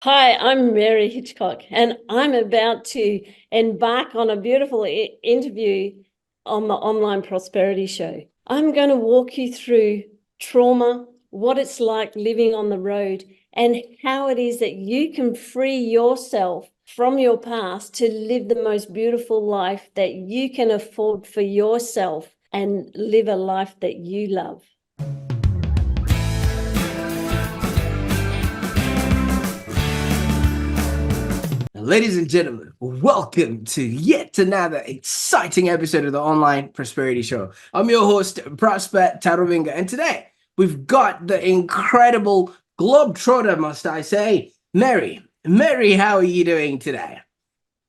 Hi, I'm Mary Hitchcock, and I'm about to embark on a beautiful interview on the Online Prosperity Show. I'm going to walk you through trauma, what it's like living on the road, and how it is that you can free yourself from your past to live the most beautiful life that you can afford for yourself and live a life that you love. Ladies and gentlemen, welcome to yet another exciting episode of the Online Prosperity Show. I'm your host, Prosper Taruvinga, and today we've got the incredible globetrotter, must I say, Mary. Mary, how are you doing today?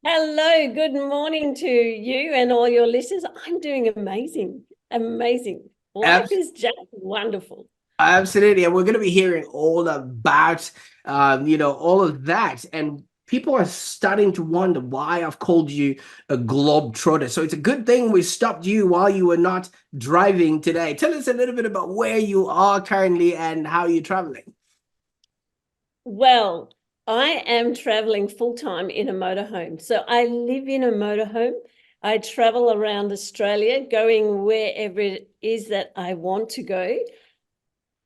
Hello, good morning to you and all your listeners. I'm doing amazing, amazing. Life Ab- is just wonderful. Absolutely, and we're going to be hearing all about, all of that, and people are starting to wonder why I've called you a globe trotter. So it's a good thing we stopped you while you were not driving today. Tell us a little bit about where you are currently and how you're traveling. Well, I am traveling full time in a motorhome. So I live in a motorhome. I travel around Australia, going wherever it is that I want to go.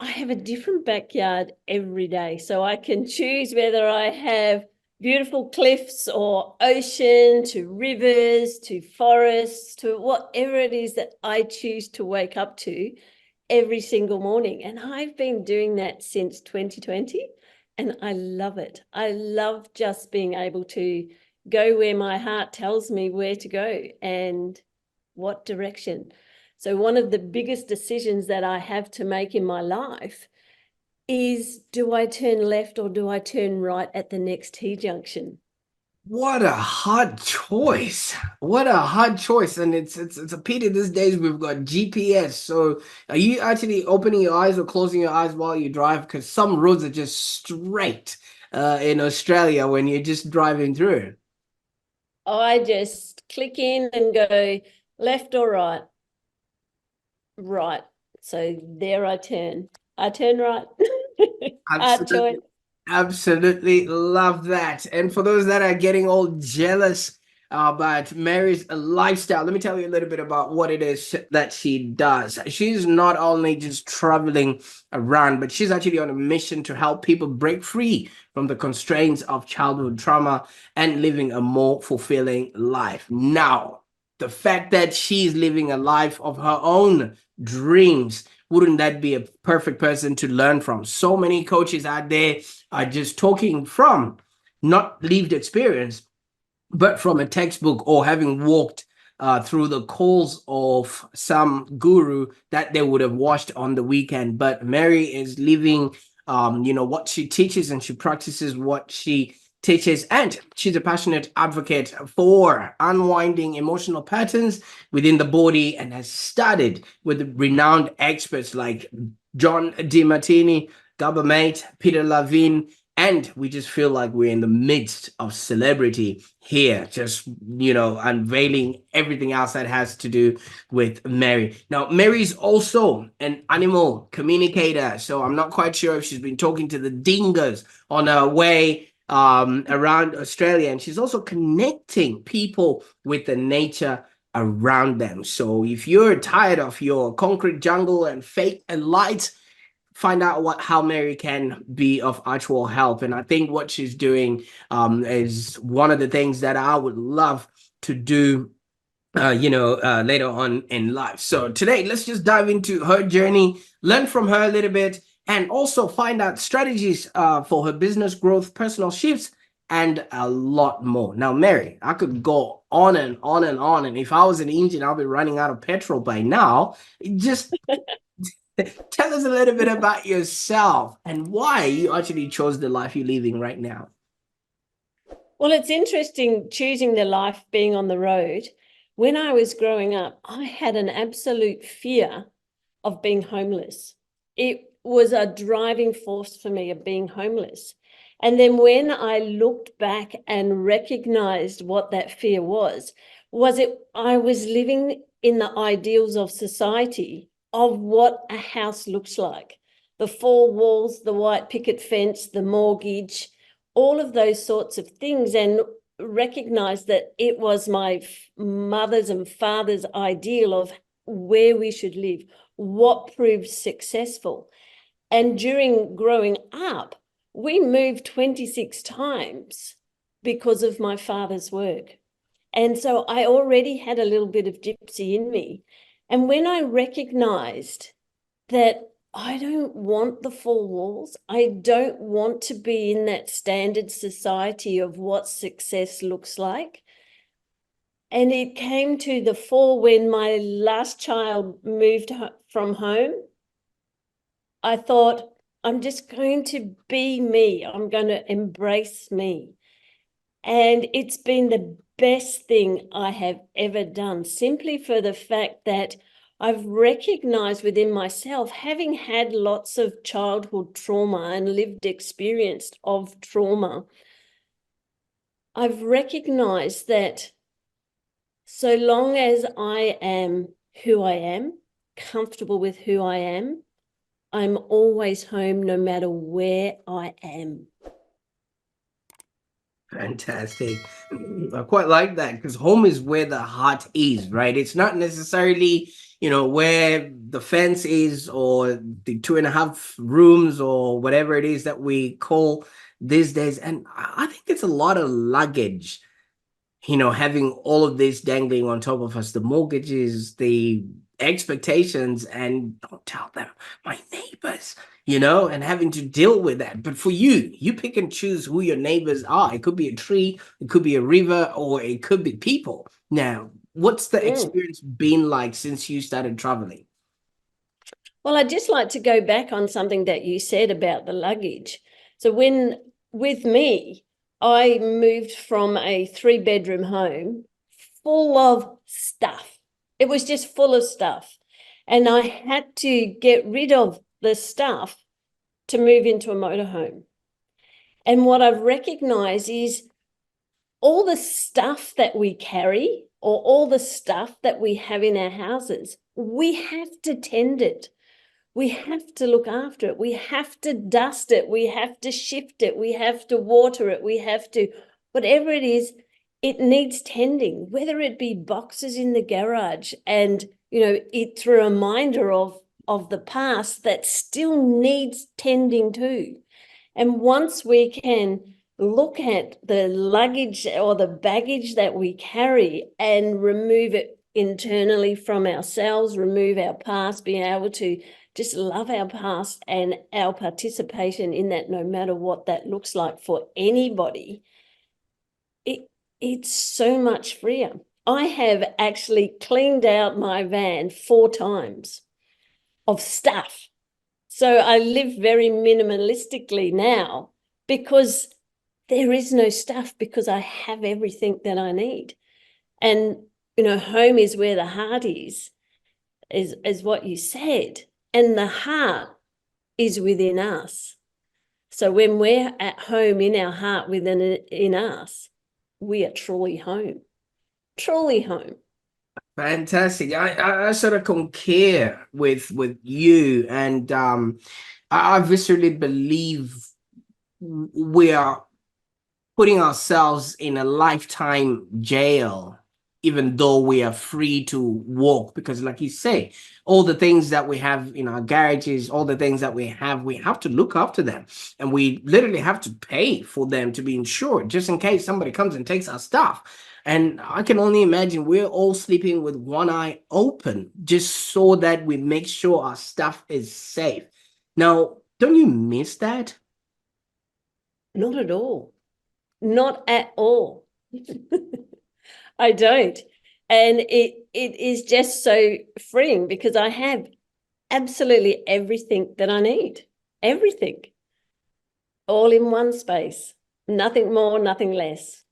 I have a different backyard every day, so I can choose whether I have beautiful cliffs or ocean to rivers to forests to whatever it is that I choose to wake up to every single morning. And I've been doing that since 2020, and I love it. I love just being able to go where my heart tells me where to go and what direction. So one of the biggest decisions that I have to make in my life is, do I turn left or do I turn right at the next T junction? What a hard choice. What a hard choice. And it's a pity these days we've got GPS. So are you actually opening your eyes or closing your eyes while you drive? Because some roads are just straight in Australia when you're just driving through. I just click in and go left or right, right. So there I turn. I turn right. Hard choice. Absolutely. Absolutely love that. And for those that are getting all jealous about Mary's lifestyle, let me tell you a little bit about what it is that she does. She's not only just traveling around, but she's actually on a mission to help people break free from the constraints of childhood trauma and living a more fulfilling life. Now, the fact that she's living a life of her own dreams, wouldn't that be a perfect person to learn from? So many coaches out there are just talking from not lived experience, but from a textbook or having walked through the calls of some guru that they would have watched on the weekend. But Mary is living, what she teaches, and she practices what she teaches, and she's a passionate advocate for unwinding emotional patterns within the body, and has studied with renowned experts like John DeMartini, Gabor Mate, Peter Lavin, and we just feel like we're in the midst of celebrity here, just unveiling everything else that has to do with Mary. Now, Mary's also an animal communicator, so I'm not quite sure if she's been talking to the dingoes on her way around Australia, and she's also connecting people with the nature around them. So if you're tired of your concrete jungle and fake and lights, find out how Mary can be of actual help. And I think what she's doing is one of the things that I would love to do later on in life. So today, let's just dive into her journey, learn from her a little bit, and also find out strategies for her business growth, personal shifts, and a lot more. Now, Mary, I could go on and on and on, and if I was an engine, I'll be running out of petrol by now. Just tell us a little bit about yourself and why you actually chose the life you're living right now. Well, it's interesting choosing the life being on the road. When I was growing up, I had an absolute fear of being homeless. It was a driving force for me of being homeless. And then when I looked back and recognized what that fear was it I was living in the ideals of society of what a house looks like. The four walls, the white picket fence, the mortgage, all of those sorts of things, and recognized that it was my mother's and father's ideal of where we should live, what proved successful. And during growing up, we moved 26 times because of my father's work. And so I already had a little bit of gypsy in me. And when I recognized that I don't want the four walls, I don't want to be in that standard society of what success looks like. And it came to the fore when my last child moved from home. I thought, I'm just going to be me. I'm going to embrace me. And it's been the best thing I have ever done, simply for the fact that I've recognized within myself, having had lots of childhood trauma and lived experience of trauma, I've recognized that so long as I am who I am, comfortable with who I am, I'm always home no matter where I am. Fantastic. I quite like that because home is where the heart is, right? It's not necessarily, where the fence is or the 2.5 rooms or whatever it is that we call these days. And I think it's a lot of luggage, having all of this dangling on top of us, the mortgages, the expectations, and don't tell them, my neighbors, and having to deal with that. But for you pick and choose who your neighbors are. It could be a tree, it could be a river, or it could be people. Now, what's the experience been like since you started traveling? Well, I'd just like to go back on something that you said about the luggage. So with me, I moved from a 3-bedroom home full of stuff. It was just full of stuff. And I had to get rid of the stuff to move into a motorhome. And what I've recognized is all the stuff that we carry or all the stuff that we have in our houses, we have to tend it. We have to look after it. We have to dust it. We have to shift it. We have to water it. We have to, whatever it is, it needs tending, whether it be boxes in the garage and, it's a reminder of the past that still needs tending too. And once we can look at the luggage or the baggage that we carry and remove it internally from ourselves, remove our past, being able to just love our past and our participation in that, no matter what that looks like for anybody, it's so much freer. I have actually cleaned out my van 4 times of stuff. So I live very minimalistically now because there is no stuff, because I have everything that I need. And, home is where the heart is what you said. And the heart is within us. So when we're at home in our heart in us, we are truly home. Truly home. Fantastic. I sort of concur with you, and I viscerally believe we are putting ourselves in a lifetime jail, even though we are free to walk. Because, like you say, all the things that we have in our garages, all the things that we have to look after them, and we literally have to pay for them to be insured, just in case somebody comes and takes our stuff. And I can only imagine we're all sleeping with one eye open just so that we make sure our stuff is safe. Now, don't you miss that? Not at all. Not at all. I don't. And it is just so freeing because I have absolutely everything that I need. Everything. All in one space. Nothing more, nothing less.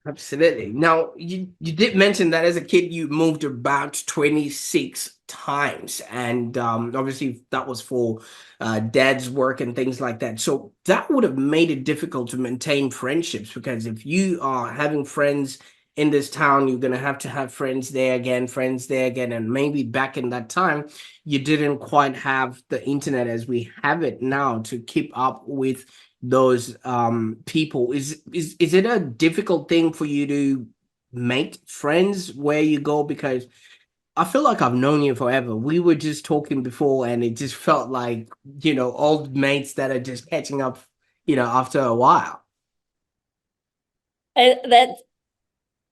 Absolutely. Now, you did mention that as a kid, you moved about 26 times. And obviously, that was for dad's work and things like that. So that would have made it difficult to maintain friendships, because if you are having friends in this town, you're going to have friends there again, friends there again. And maybe back in that time, you didn't quite have the internet as we have it now to keep up with those people. Is it a difficult thing for you to make friends where you go? Because I feel like I've known you forever. We were just talking before, and it just felt like, old mates that are just catching up, after a while. And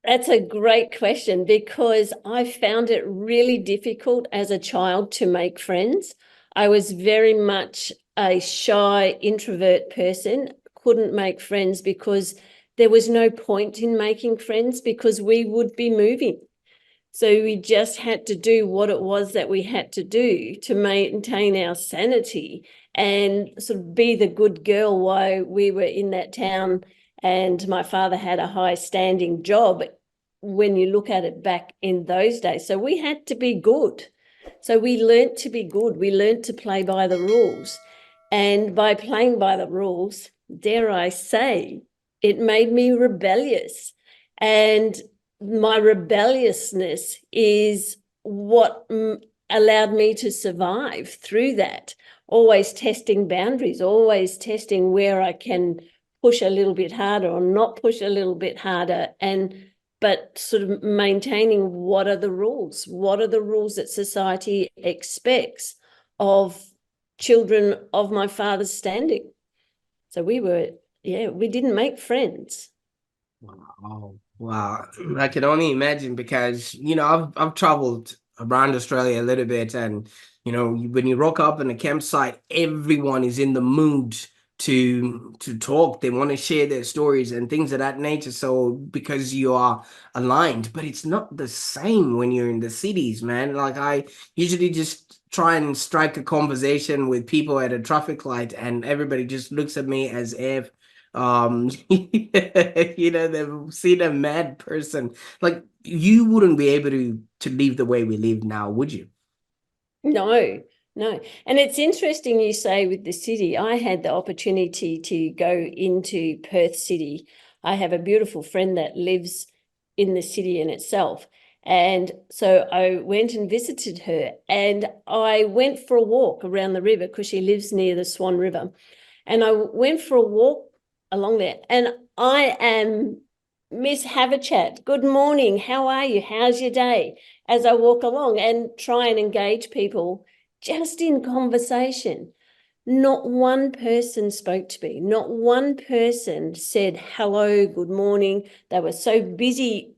that's a great question, because I found it really difficult as a child to make friends. I was very much a shy introvert person, couldn't make friends because there was no point in making friends because we would be moving. So we just had to do what it was that we had to do to maintain our sanity and sort of be the good girl while we were in that town. And my father had a high standing job when you look at it back in those days. So we had to be good. So we learnt to be good. We learnt to play by the rules. And by playing by the rules, dare I say, it made me rebellious. And my rebelliousness is what allowed me to survive through that, always testing boundaries, always testing where I can push a little bit harder or not push a little bit harder, but sort of maintaining what are the rules that society expects of children of my father's standing. So we didn't make friends. Wow. Wow. I can only imagine because, I've traveled around Australia a little bit, and, when you rock up in a campsite, everyone is in the mood to talk. They want to share their stories and things of that nature. So because you are aligned, but it's not the same when you're in the cities, man. Like, I usually just try and strike a conversation with people at a traffic light, and everybody just looks at me as if they've seen a mad person. Like, you wouldn't be able to live the way we live now, would you? No, no. And it's interesting you say with the city. I had the opportunity to go into Perth City. I have a beautiful friend that lives in the city in itself. And so I went and visited her, and I went for a walk around the river because she lives near the Swan River. And I went for a walk along there, and I am Miss Have a Chat. Good morning. How are you? How's your day? As I walk along and try and engage people just in conversation. Not one person spoke to me. Not one person said hello, good morning. They were so busy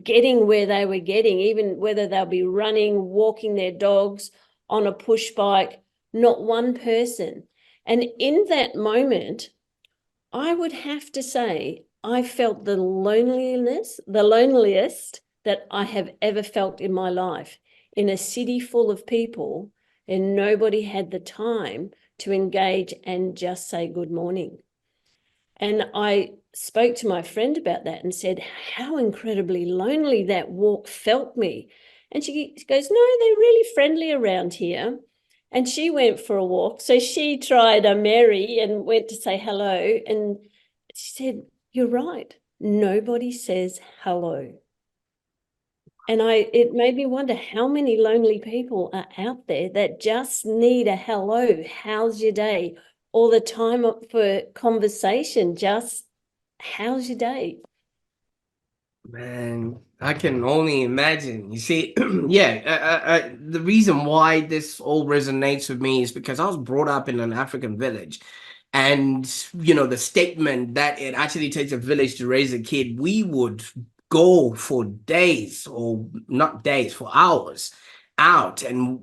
getting where they were getting, even whether they'll be running, walking their dogs on a push bike. Not one person. And in that moment, I would have to say I felt the loneliest that I have ever felt in my life, in a city full of people, and nobody had the time to engage and just say good morning. And I spoke to my friend about that and said how incredibly lonely that walk felt me. And she goes, no, they're really friendly around here. And she went for a walk. So she tried a Mary and went to say hello. And she said, you're right. Nobody says hello. And it made me wonder how many lonely people are out there that just need a hello, how's your day? All the time for conversation, just how's your day? Man, I can only imagine. You see, yeah, the reason why this all resonates with me is because I was brought up in an African village. And, the statement that it actually takes a village to raise a kid, we would go for days, or not days, for hours out. And,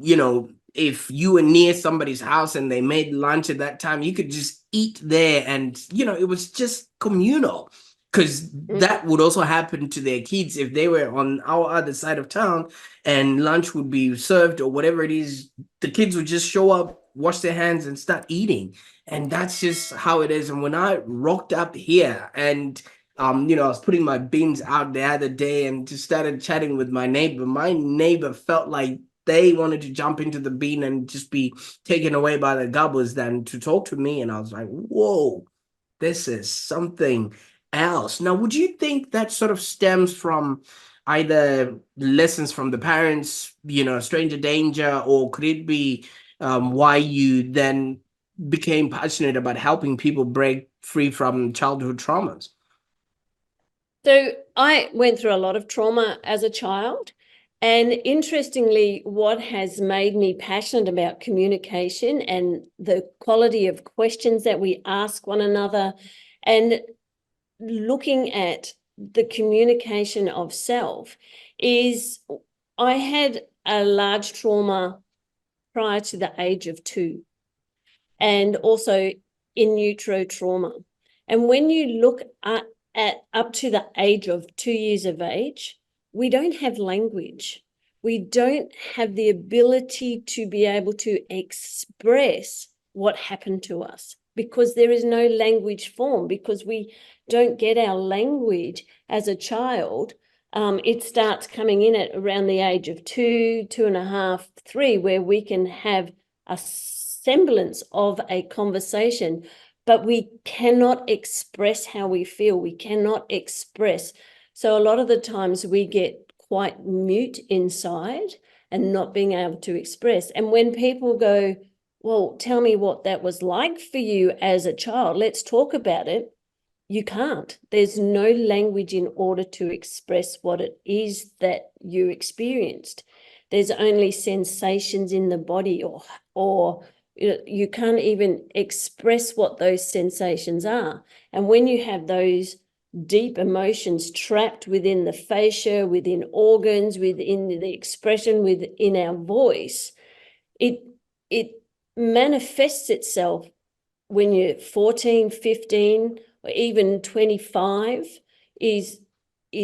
if you were near somebody's house and they made lunch at that time, you could just eat there. And, it was just communal, because that would also happen to their kids if they were on our other side of town and lunch would be served or whatever it is. The kids would just show up, wash their hands, and start eating. And that's just how it is. And when I rocked up here and I was putting my bins out the other day and just started chatting with my neighbor felt like they wanted to jump into the bin and just be taken away by the gobblers than to talk to me. And I was like, whoa, this is something else. Now, would you think that sort of stems from either lessons from the parents, stranger danger, or could it be why you then became passionate about helping people break free from childhood traumas? So I went through a lot of trauma as a child. And interestingly, what has made me passionate about communication and the quality of questions that we ask one another, and looking at the communication of self, is I had a large trauma prior to the age of 2, and also in utero trauma. And when you look at up to the age of 2 years of age, we don't have language. We don't have the ability to be able to express what happened to us, because there is no language form, because we don't get our language as a child. It starts coming in at around the age of 2, 2.5, 3, where we can have a semblance of a conversation, but we cannot express how we feel. We cannot express. So a lot of the times we get quite mute inside and not being able to express. And when people go, well, tell me what that was like for you as a child, let's talk about it. You can't. There's no language in order to express what it is that you experienced. There's only sensations in the body, or you can't even express what those sensations are. And when you have those deep emotions trapped within the fascia, within organs, within the expression, within our voice, it manifests itself when you're 14, 15, or even 25 is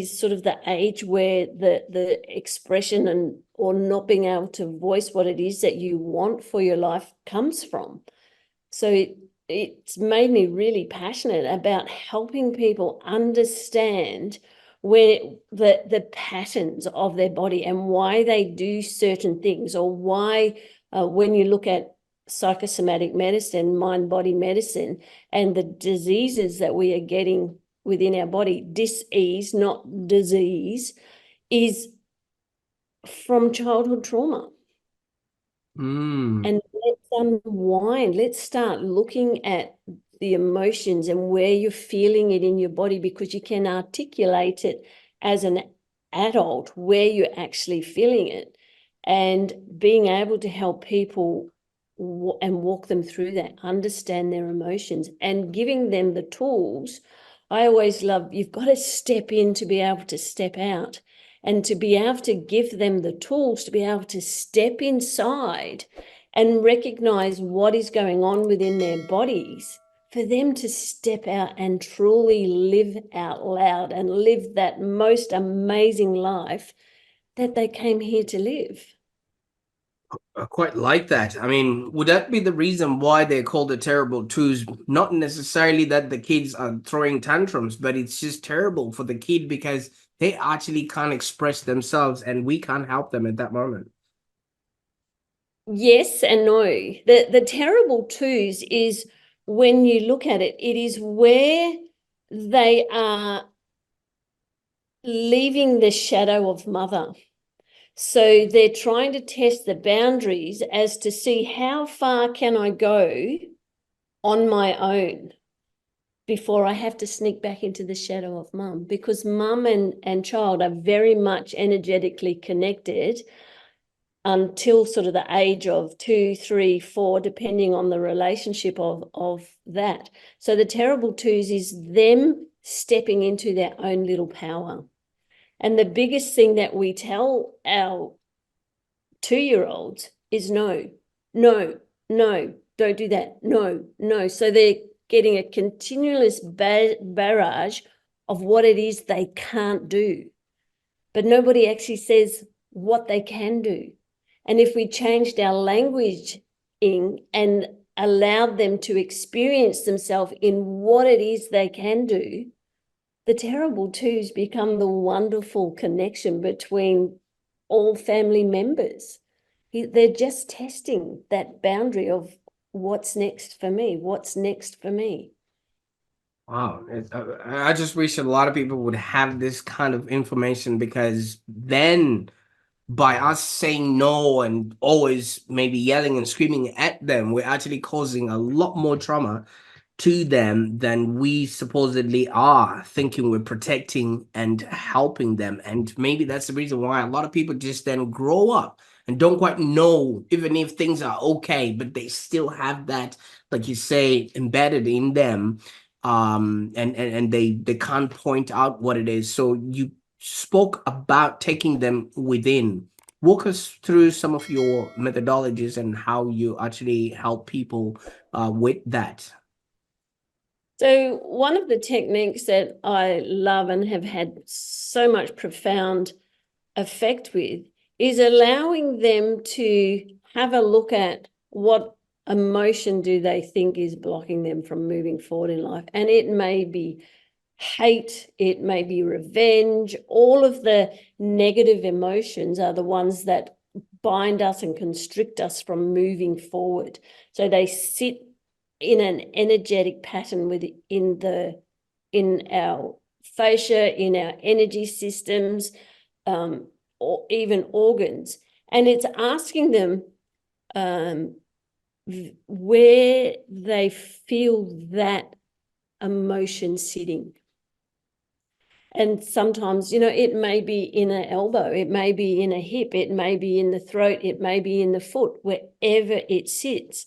sort of the age where the expression and or not being able to voice what it is that you want for your life comes from. So it's made me really passionate about helping people understand where the patterns of their body and why they do certain things, or why when you look at psychosomatic medicine, mind-body medicine, and the diseases that we are getting within our body, dis-ease, not disease, is from childhood trauma. Mm. And let's unwind. Let's start looking at the emotions and where you're feeling it in your body, because you can articulate it as an adult where you're actually feeling it, and being able to help people and walk them through that, understand their emotions, and giving them the tools. I always love, you've got to step in to be able to step out, and to be able to give them the tools to be able to step inside and recognize what is going on within their bodies, for them to step out and truly live out loud and live that most amazing life that they came here to live. I quite like that. I mean, would that be the reason why they're called the terrible twos? Not necessarily that the kids are throwing tantrums, but it's just terrible for the kid because they actually can't express themselves and we can't help them at that moment. Yes and no. The terrible twos is, when you look at it, it is where they are leaving the shadow of mother. So they're trying to test the boundaries as to see how far can I go on my own before I have to sneak back into the shadow of mum, because mum and child are very much energetically connected until sort of the age of 2, 3, 4, depending on the relationship of that. So the terrible twos is them stepping into their own little power. And the biggest thing that we tell our 2-year-olds is no, no, no, don't do that. No, no. So they're getting a continuous barrage of what it is they can't do. But nobody actually says what they can do. And if we changed our language and allowed them to experience themselves in what it is they can do, the terrible twos become the wonderful connection between all family members. They're just testing that boundary of what's next for me, what's next for me. Wow. I just wish a lot of people would have this kind of information, because then by us saying no and always maybe yelling and screaming at them, we're actually causing a lot more trauma to them than we supposedly are, thinking we're protecting and helping them. And maybe that's the reason why a lot of people just then grow up and don't quite know, even if things are okay, but they still have that, like you say, embedded in them. And they can't point out what it is. So you spoke about taking them within. Walk us through some of your methodologies and how you actually help people with that. So one of the techniques that I love and have had so much profound effect with is allowing them to have a look at what emotion do they think is blocking them from moving forward in life. And it may be hate, it may be revenge. All of the negative emotions are the ones that bind us and constrict us from moving forward. So they sit in an energetic pattern in our fascia, in our energy systems, or even organs. And it's asking them where they feel that emotion sitting. And sometimes, it may be in an elbow, it may be in a hip, it may be in the throat, it may be in the foot, wherever it sits.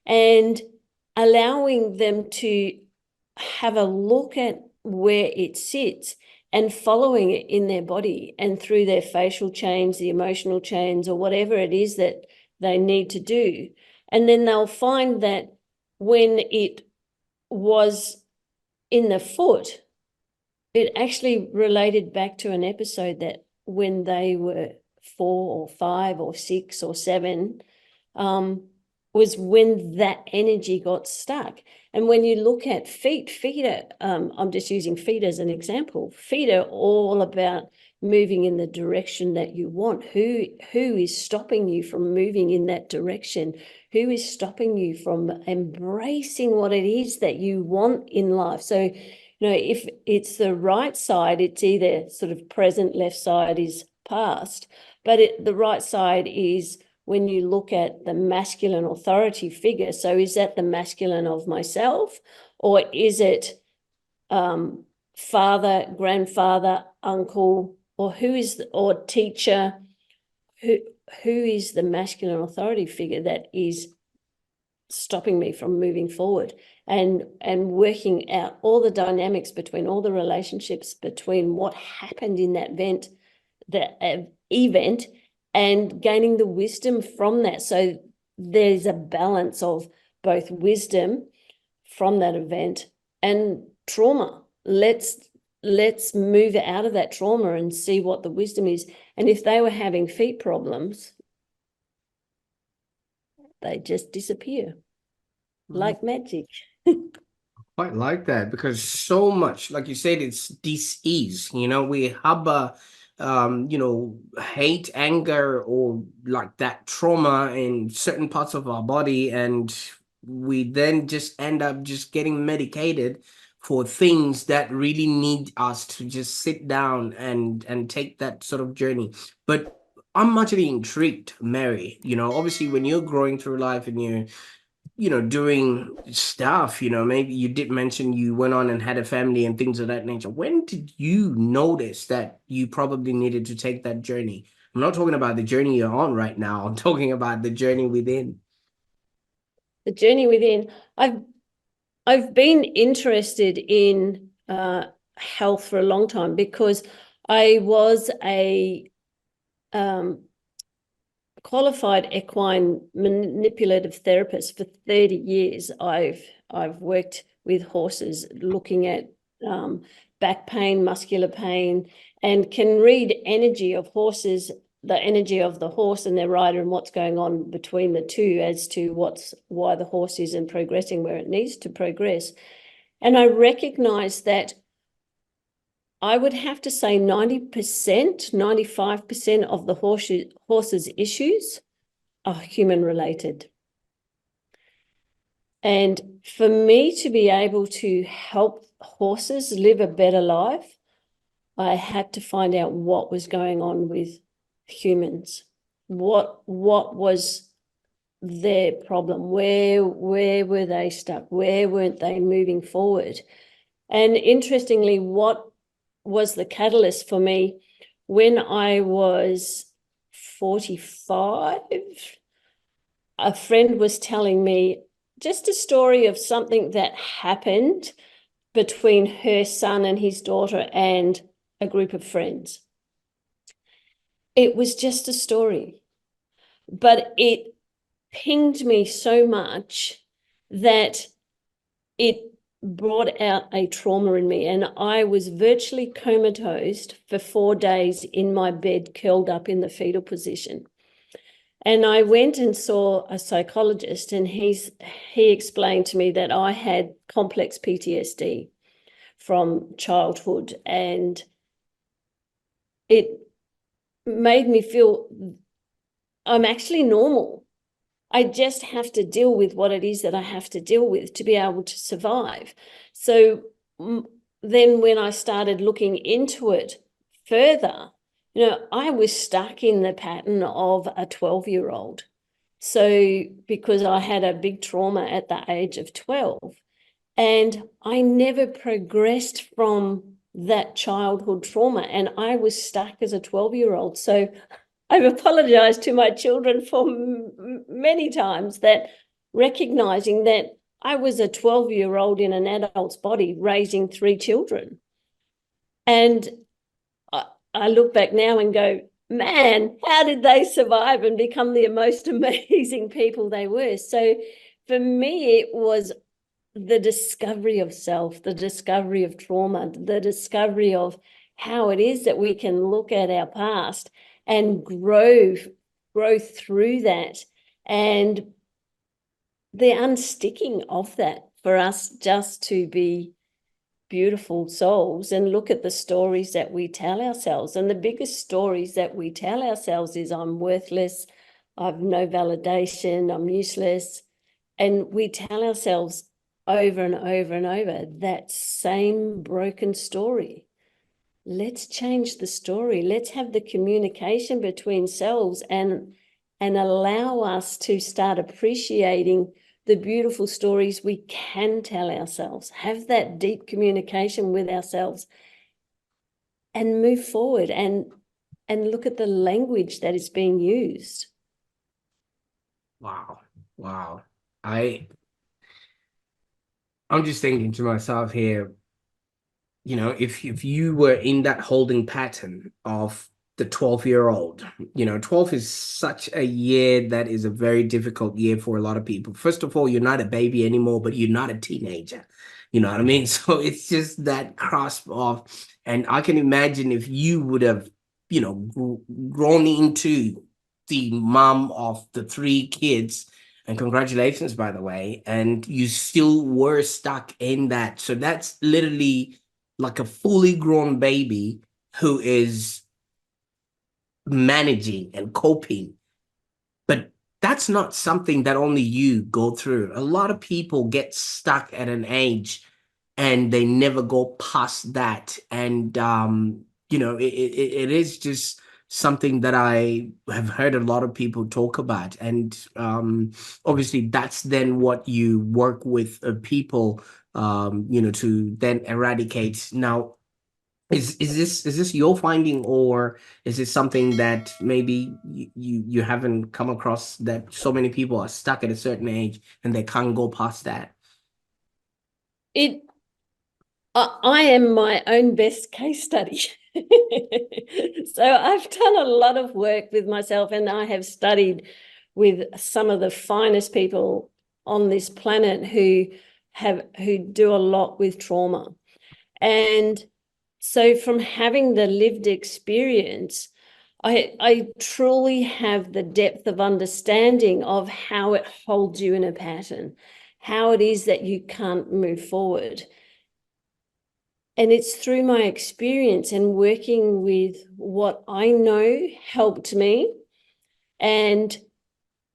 And allowing them to have a look at where it sits and following it in their body and through their facial chains, the emotional chains, or whatever it is that they need to do. And then they'll find that when it was in the foot, it actually related back to an episode that when they were 4 or 5 or 6 or 7, was when that energy got stuck. And when you look at feet are, I'm just using feet as an example. Feet are all about moving in the direction that you want. Who is stopping you from moving in that direction? Who is stopping you from embracing what it is that you want in life? So, if it's the right side, it's either sort of present, left side is past, but the right side is when you look at the masculine authority figure. So is that the masculine of myself, or is it father, grandfather, uncle, or or teacher? Who is the masculine authority figure that is stopping me from moving forward, and working out all the dynamics between all the relationships between what happened in that event, and gaining the wisdom from that. So there's a balance of both wisdom from that event and trauma. Let's move out of that trauma and see what the wisdom is. And if they were having feet problems, they just disappear like magic. Quite like that, because so much, like you said, it's dis-ease. We harbor, hate, anger, or like that trauma in certain parts of our body, and we then just end up just getting medicated for things that really need us to just sit down and take that sort of journey. But I'm actually intrigued, Mary. Obviously, when you're growing through life and you're doing stuff, maybe you did mention you went on and had a family and things of that nature. When did you notice that you probably needed to take that journey? I'm not talking about the journey you're on right now. I'm talking about the journey within. The journey within. I've been interested in health for a long time, because I was a qualified equine manipulative therapist for 30 years. I've worked with horses, looking at back pain, muscular pain, and can read energy of horses, the energy of the horse and their rider, and what's going on between the two as to why the horse isn't progressing where it needs to progress. And I recognize that I would have to say 90%, 95% of the horse's issues are human related. And for me to be able to help horses live a better life, I had to find out what was going on with humans. What was their problem? Where were they stuck? Where weren't they moving forward? And interestingly, what was the catalyst for me when I was 45? A friend was telling me just a story of something that happened between her son and his daughter and a group of friends. It was just a story, but it pinged me so much that it brought out a trauma in me, and I was virtually comatose for 4 days in my bed, curled up in the fetal position. And I went and saw a psychologist, and he explained to me that I had complex PTSD from childhood, and it made me feel I'm actually normal. I just have to deal with what it is that I have to deal with to be able to survive. So then when I started looking into it further, I was stuck in the pattern of a 12-year-old. So because I had a big trauma at the age of 12, and I never progressed from that childhood trauma, and I was stuck as a 12-year-old. So I've apologized to my children for many times, that recognizing that I was a 12-year-old in an adult's body raising 3 children. And I look back now and go, man, how did they survive and become the most amazing people they were? So for me, it was the discovery of self, the discovery of trauma, the discovery of how it is that we can look at our past and grow through that, and the unsticking of that for us just to be beautiful souls and look at the stories that we tell ourselves. And the biggest stories that we tell ourselves is I'm worthless, I've no validation, I'm useless. And we tell ourselves over and over and over that same broken story. Let's change the story. Let's have the communication between selves and allow us to start appreciating the beautiful stories we can tell ourselves, have that deep communication with ourselves, and move forward and look at the language that is being used. Wow. Wow. I'm just thinking to myself here, if you were in that holding pattern of the 12-year-old, 12 is such a year that is a very difficult year for a lot of people. First of all, you're not a baby anymore, but you're not a teenager. You know what I mean? So it's just that cusp of, and I can imagine if you would have, grown into the mom of the 3 kids, and congratulations, by the way, and you still were stuck in that. So that's literally like a fully grown baby who is managing and coping. But that's not something that only you go through. A lot of people get stuck at an age and they never go past that. And, it is just something that I have heard a lot of people talk about. And obviously, that's then what you work with people, to then eradicate. Now, is this your finding, or is this something that maybe you haven't come across, that so many people are stuck at a certain age and they can't go past that? I am my own best case study. So I've done a lot of work with myself, and I have studied with some of the finest people on this planet who do a lot with trauma. And so from having the lived experience, I truly have the depth of understanding of how it holds you in a pattern, how it is that you can't move forward. And it's through my experience and working with what I know helped me. And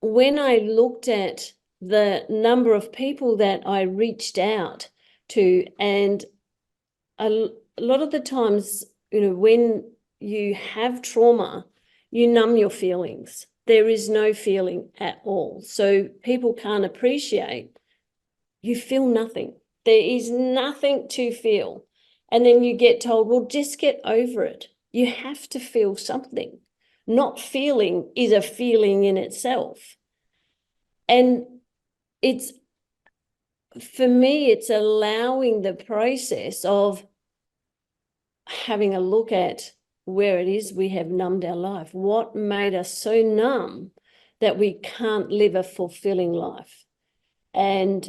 when I looked at the number of people that I reached out to, and a lot of the times, when you have trauma, you numb your feelings. There is no feeling at all. So people can't appreciate, you feel nothing. There is nothing to feel. And then you get told, well, just get over it. You have to feel something. Not feeling is a feeling in itself. And it's, for me, it's allowing the process of having a look at where it is we have numbed our life. What made us so numb that we can't live a fulfilling life? And,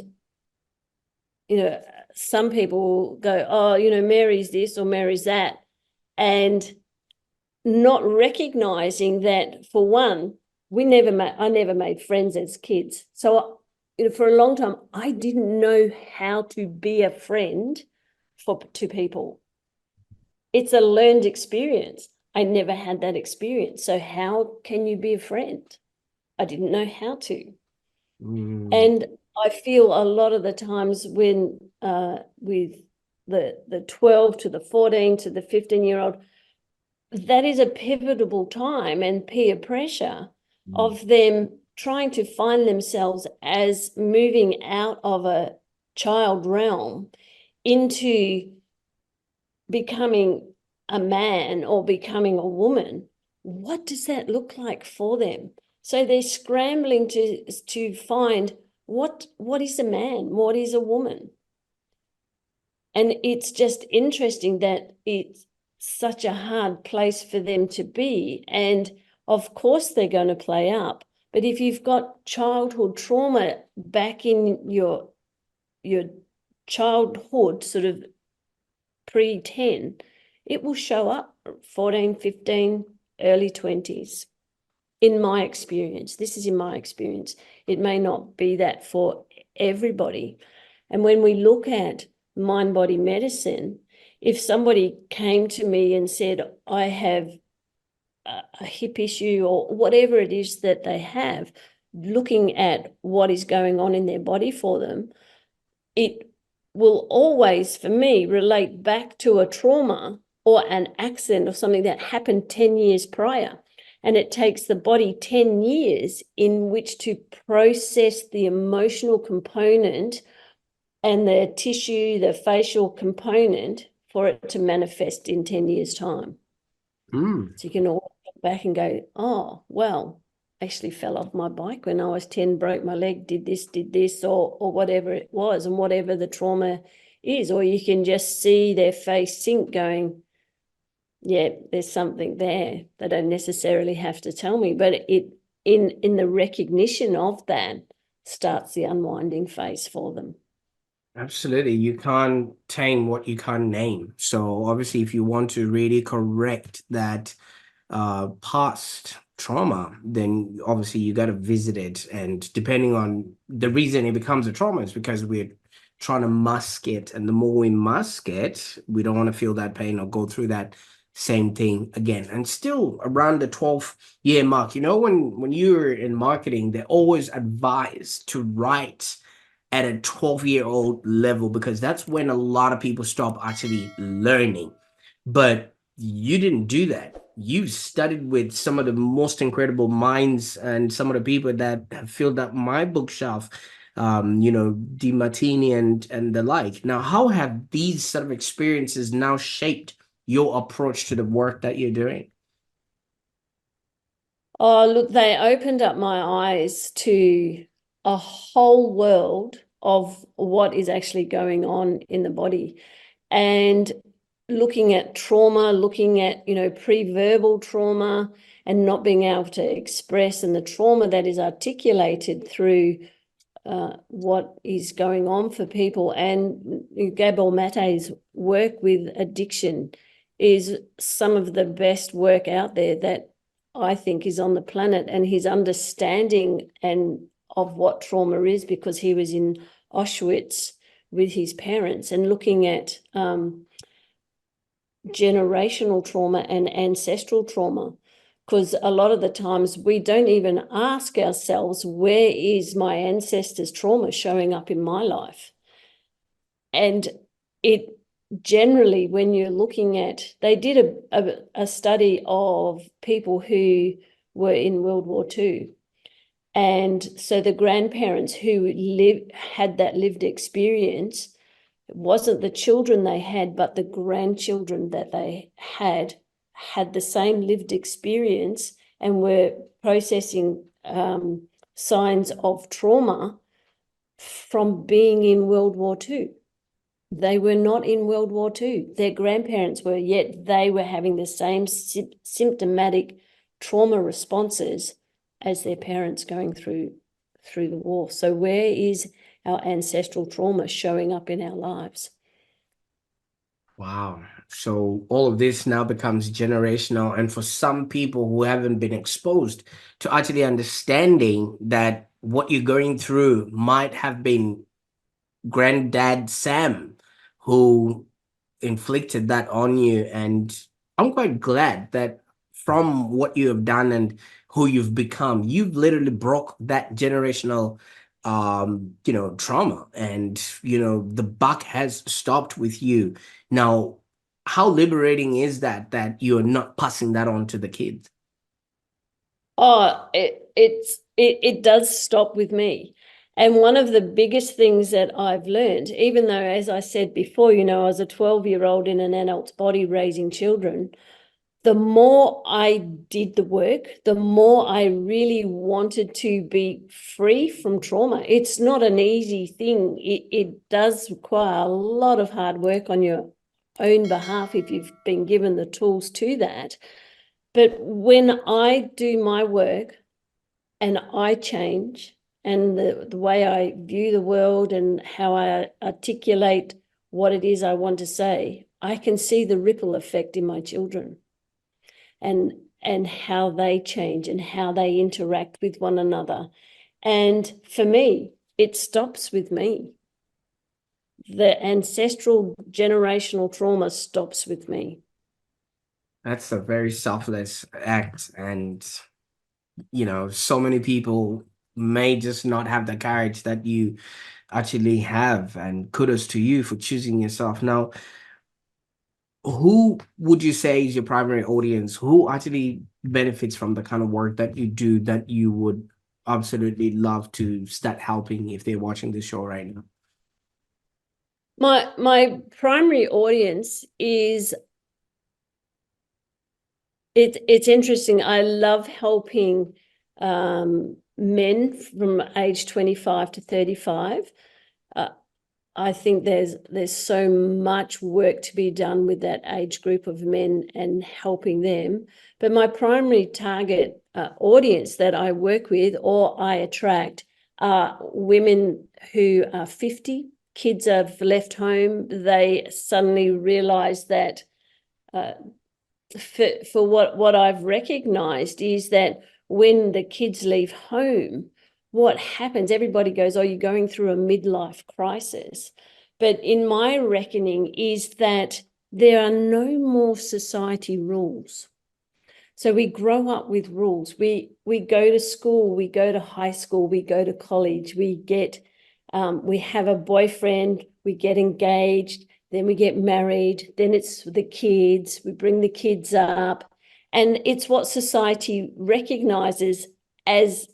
some people go, oh, Mary's this or Mary's that. And not recognizing that, for one, I never made friends as kids. So, for a long time, I didn't know how to be a friend to people. It's a learned experience. I never had that experience. So how can you be a friend? I didn't know how to. And I feel a lot of the times when with the 12 to the 14 to the 15-year-old, that is a pivotal time and peer pressure of them trying to find themselves as moving out of a child realm into becoming a man or becoming a woman. What does that look like for them? So they're scrambling to find what is a man, what is a woman. And it's just interesting that it's such a hard place for them to be. And of course they're going to play up. But if you've got childhood trauma back in your childhood, sort of pre-10, it will show up 14, 15, early 20s. In my experience, this is in my experience. It may not be that for everybody. And when we look at mind-body medicine, if somebody came to me and said, I have a hip issue or whatever it is that they have, looking at what is going on in their body for them, it will always, for me, relate back to a trauma or an accident or something that happened 10 years prior. And it takes the body 10 years in which to process the emotional component and the tissue, the facial component, for it to manifest in 10 years' time. So you can all look back and go, oh, well, I actually fell off my bike when I was 10, broke my leg, did this, or whatever it was, and whatever the trauma is. Or you can just see their face sink going, yeah, there's something there. They don't necessarily have to tell me, but it in the recognition of that starts the unwinding phase for them. Absolutely. You can't tame what you can't name. So obviously, if you want to really correct that past trauma, then obviously you got to visit it. And depending on the reason it becomes a trauma is because we're trying to mask it. And the more we mask it, we don't want to feel that pain or go through that same thing again. And still around the 12th year mark, when you're in marketing, they always advise to write at a 12-year-old level, because that's when a lot of people stop actually learning. But you didn't do that. You studied with some of the most incredible minds and some of the people that have filled up my bookshelf, DeMartini and the like. Now, how have these sort of experiences now shaped your approach to the work that you're doing? Oh, look, they opened up my eyes to a whole world of what is actually going on in the body. And looking at trauma, looking at, pre-verbal trauma and not being able to express, and the trauma that is articulated through what is going on for people. And Gabor Mate's work with addiction is some of the best work out there that I think is on the planet, and his understanding of what trauma is, because he was in Auschwitz with his parents, and looking at generational trauma and ancestral trauma, because a lot of the times we don't even ask ourselves, where is my ancestors' trauma showing up in my life? And it generally, when you're looking at, they did a study of people who were in World War II. And so the grandparents who had that lived experience, it wasn't the children they had, but the grandchildren that they had the same lived experience and were processing signs of trauma from being in World War II. They were not in World War II. Their grandparents were, yet they were having the same symptomatic trauma responses as their parents going through the war. So where is our ancestral trauma showing up in our lives? Wow. So all of this now becomes generational. And for some people who haven't been exposed to actually understanding that what you're going through might have been Granddad Sam who inflicted that on you. And I'm quite glad that from what you have done and who you've become, you've literally broke that generational trauma, and the buck has stopped with you. Now, how liberating is that you're not passing that on to the kids? Oh, it does stop with me. And one of the biggest things that I've learned, even though, as I said before, I was a 12-year-old in an adult's body raising children, the more I did the work, the more I really wanted to be free from trauma. It's not an easy thing. It does require a lot of hard work on your own behalf if you've been given the tools to that. But when I do my work and I change, and the way I view the world and how I articulate what it is I want to say, I can see the ripple effect in my children and how they change and how they interact with one another. And for me, it stops with me. The ancestral generational trauma stops with me. That's a very selfless act. And so many people may just not have the courage that you actually have, and kudos to you for choosing yourself. Now, who would you say is your primary audience? Who actually benefits from the kind of work that you do, that you would absolutely love to start helping if they're watching this show right now? My primary audience is, it's interesting. I love helping men from age 25 to 35. I think there's so much work to be done with that age group of men and helping them. But my primary target audience that I work with or I attract are women who are 50. Kids have left home. They suddenly realize that for what I've recognized is that when the kids leave home, what happens, everybody goes, oh, you're going through a midlife crisis. But in my reckoning is that there are no more society rules. So we grow up with rules. We go to school, we go to high school, we go to college, we have a boyfriend, we get engaged, then we get married, then it's the kids, we bring the kids up. And it's what society recognizes as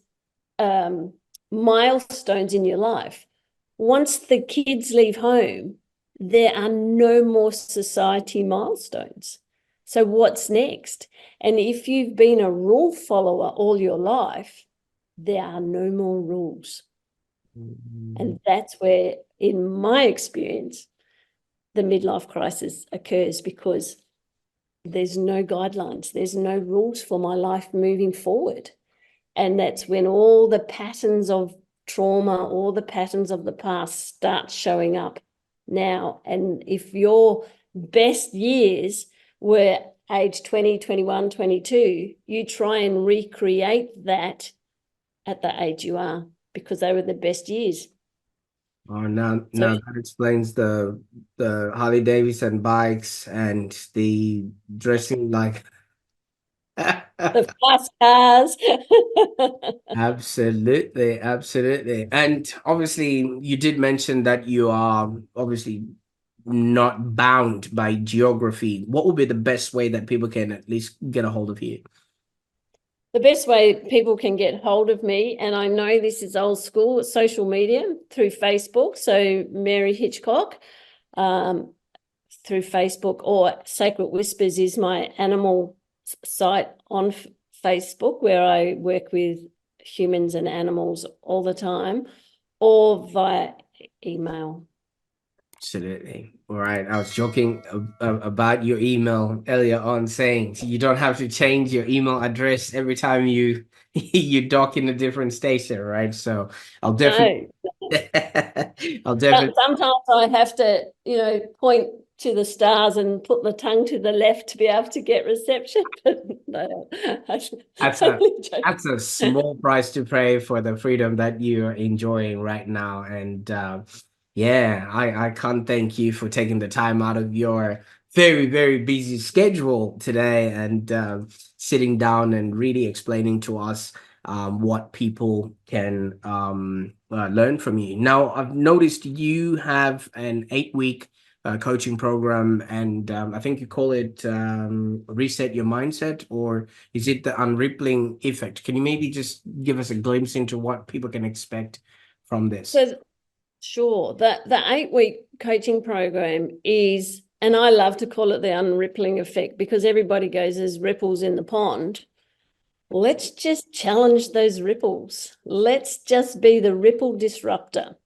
milestones in your life. Once the kids leave home, there are no more society milestones. So what's next? And if you've been a rule follower all your life, there are no more rules. And that's where, in my experience, the midlife crisis occurs, because there's no guidelines, there's no rules for my life moving forward. And that's when all the patterns of trauma, all the patterns of the past start showing up now. And if your best years were age 20, 21, 22, you try and recreate that at the age you are, because they were the best years. Oh, now So that explains the Harley Davidson bikes and the dressing like. the fast cars. Absolutely, absolutely. And obviously, you did mention that you are obviously not bound by geography, what would be the best way that people can at least get a hold of you? The best way people can get hold of me, and I know this is old school, social media through Facebook. So Mary Hitchcock through Facebook, or Sacred Whispers is my animal site on Facebook, where I work with humans and animals all the time, or via email. Absolutely. All right. I was joking about your email earlier on, saying you don't have to change your email address every time you you dock in a different station, right? So I'll definitely, No, I'll definitely. sometimes I have to, point to the stars and put the tongue to the left to be able to get reception. But no, That's a only joking. that's a small price to pay for the freedom that you're enjoying right now. And yeah, I can't thank you for taking the time out of your very, very busy schedule today and sitting down and really explaining to us what people can learn from you. Now, I've noticed you have an 8 week coaching program, and I think you call it Reset Your Mindset, or is it the unrippling effect? Can you maybe just give us a glimpse into what people can expect from this? So sure, the 8 week coaching program is, and I love to call it the unrippling effect, because everybody goes, there's ripples in the pond. Let's just challenge those ripples. Let's just be the ripple disruptor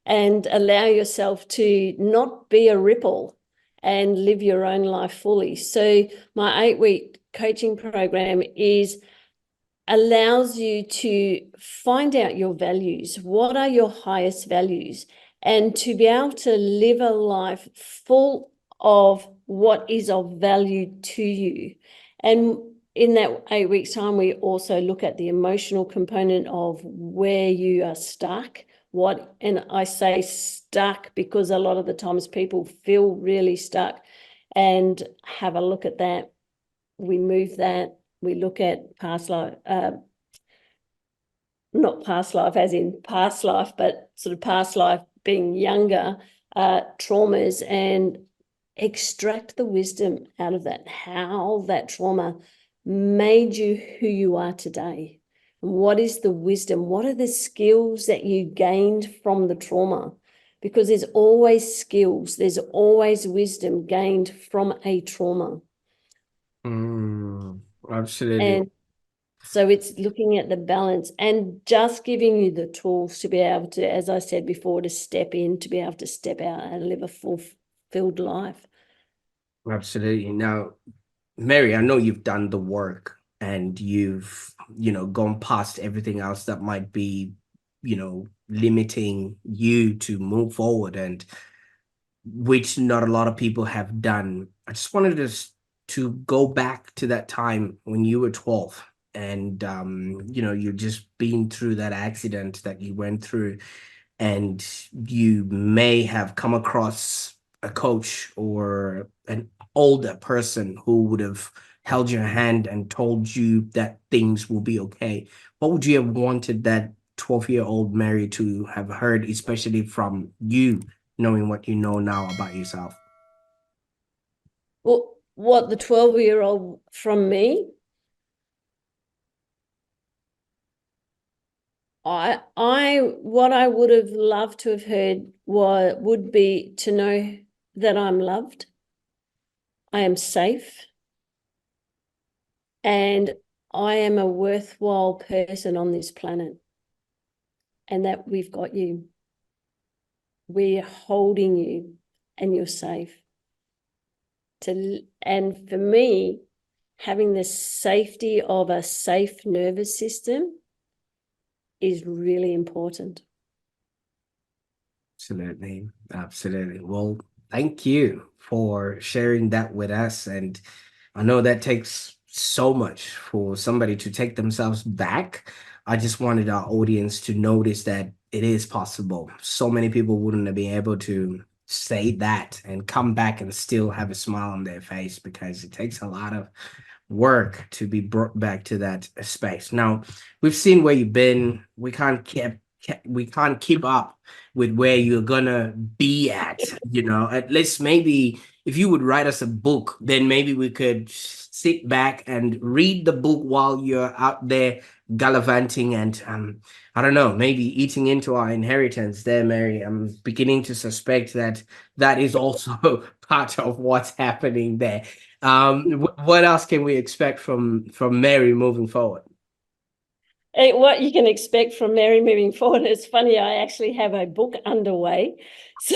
and allow yourself to not be a ripple and live your own life fully. So my 8 week coaching program allows you to find out your values. What are your highest values? And to be able to live a life full of what is of value to you. And in that 8 weeks time, we also look at the emotional component of where you are stuck. And I say stuck because a lot of the times people feel really stuck, and have a look at that. We move that. We look at past life, not past life as in past life, but sort of past life being younger, traumas, and extract the wisdom out of that, how that trauma made you who you are today. What is the wisdom? What are the skills that you gained from the trauma? Because there's always skills, there's always wisdom gained from a trauma. Absolutely. And so it's looking at the balance and just giving you the tools to be able to, as I said before, to step in, to be able to step out and live a fulfilled life. Absolutely. Now, Mary, I know you've done the work and you've, gone past everything else that might be, limiting you to move forward, and which not a lot of people have done. I just wanted us to go back to that time when you were 12, and you're just been through that accident that you went through, and you may have come across a coach or an older person who would have held your hand and told you that things will be okay. What would you have wanted that 12-year-old Mary to have heard, especially from you, knowing what you know now about yourself? Well, what the 12-year-old from me, what I would have loved to have heard would be to know that I'm loved, I am safe, and I am a worthwhile person on this planet, and that we've got you. We're holding you, and you're safe. And for me, having the safety of a safe nervous system is really important. Absolutely. Absolutely. Well, thank you for sharing that with us. And I know that takes so much for somebody to take themselves back. I just wanted our audience to notice that it is possible. So many people wouldn't be able to say that and come back and still have a smile on their face, because it takes a lot of work to be brought back to that space. Now, we've seen where you've been. We can't keep we can't keep up with where you're gonna be at. At least maybe if you would write us a book, then maybe we could sit back and read the book while you're out there gallivanting and I don't know, maybe eating into our inheritance there, Mary. I'm beginning to suspect that that is also part of what's happening there. What else can we expect from Mary moving forward? What you can expect from Mary moving forward. It's funny, I actually have a book underway. So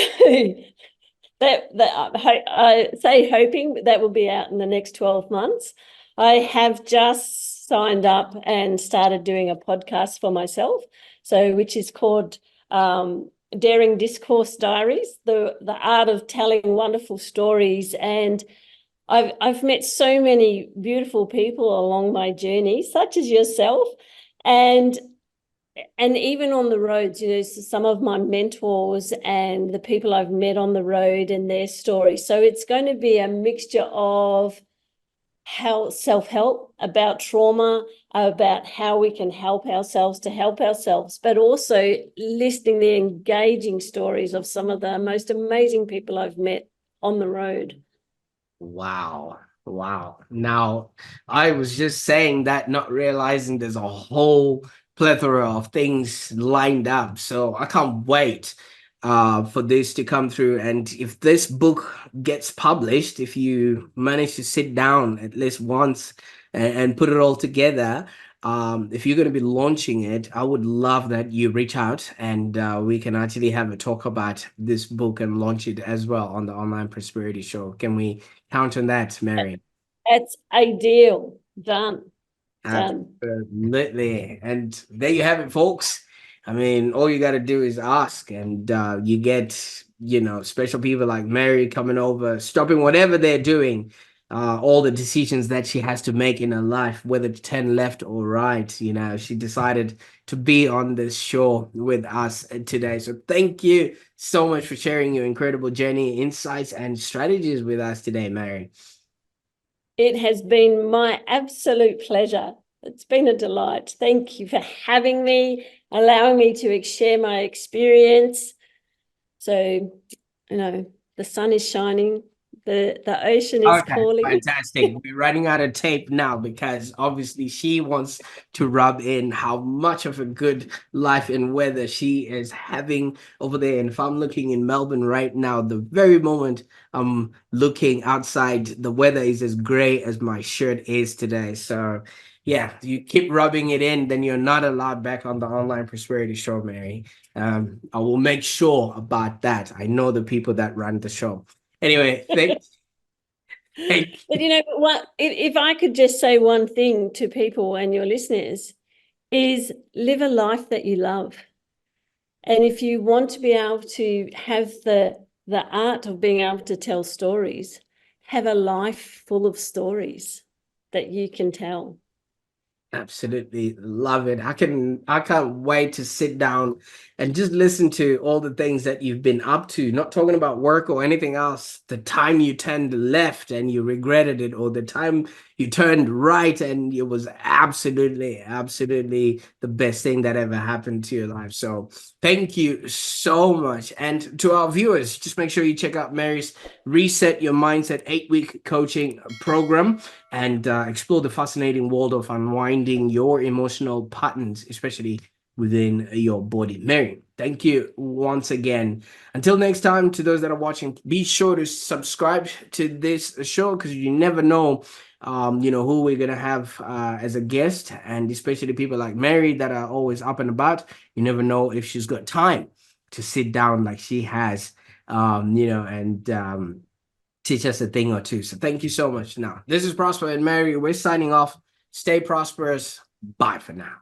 I say hoping that will be out in the next 12 months. I have just signed up and started doing a podcast for myself, which is called Daring Discourse Diaries, the art of telling wonderful stories. And I've met so many beautiful people along my journey, such as yourself, and even on the roads, some of my mentors and the people I've met on the road and their stories. So it's going to be a mixture of self-help, about trauma, about how we can help ourselves to help ourselves, but also listening the engaging stories of some of the most amazing people I've met on the road. Wow. Wow. Now, I was just saying that, not realizing there's a whole plethora of things lined up. So I can't wait for this to come through. And if this book gets published, if you manage to sit down at least once and put it all together, if you're going to be launching it, I would love that you reach out and we can actually have a talk about this book and launch it as well on the Online Prosperity Show. Can we count on that, Mary? That's ideal. Done. Absolutely. And there you have it, folks. I mean, all you got to do is ask, and you get, special people like Mary coming over, stopping whatever they're doing, all the decisions that she has to make in her life, whether to turn left or right. She decided to be on this show with us today. So thank you so much for sharing your incredible journey, insights, and strategies with us today, Mary. It has been my absolute pleasure. It's been a delight. Thank you for having me, allowing me to share my experience. So, the sun is shining, the ocean is calling. Fantastic. We're running out of tape now because obviously she wants to rub in how much of a good life and weather she is having over there. And if I'm looking in Melbourne right now, the very moment I'm looking outside, the weather is as gray as my shirt is today. So yeah, you keep rubbing it in, then you're not allowed back on the Online Prosperity Show, Mary. I will make sure about that. I know the people that run the show. Anyway, thanks. But what, if I could just say one thing to people and your listeners, is live a life that you love. And if you want to be able to have the art of being able to tell stories, have a life full of stories that you can tell. Absolutely love it. I can't wait to sit down and just listen to all the things that you've been up to, not talking about work or anything else. The time you turned left and you regretted it, or the time you turned right and it was absolutely the best thing that ever happened to your life. So thank you so much. And to our viewers, just make sure you check out Mary's Reset Your Mindset 8-week coaching program and explore the fascinating world of unwinding your emotional patterns, especially within your body. Mary, thank you once again. Until next time, to those that are watching, be sure to subscribe to this show because you never know who we're gonna have as a guest, and especially people like Mary that are always up and about. You never know if she's got time to sit down like she has, and teach us a thing or two. So thank you so much. Now, this is Prosper and Mary. We're signing off. Stay prosperous. Bye for now.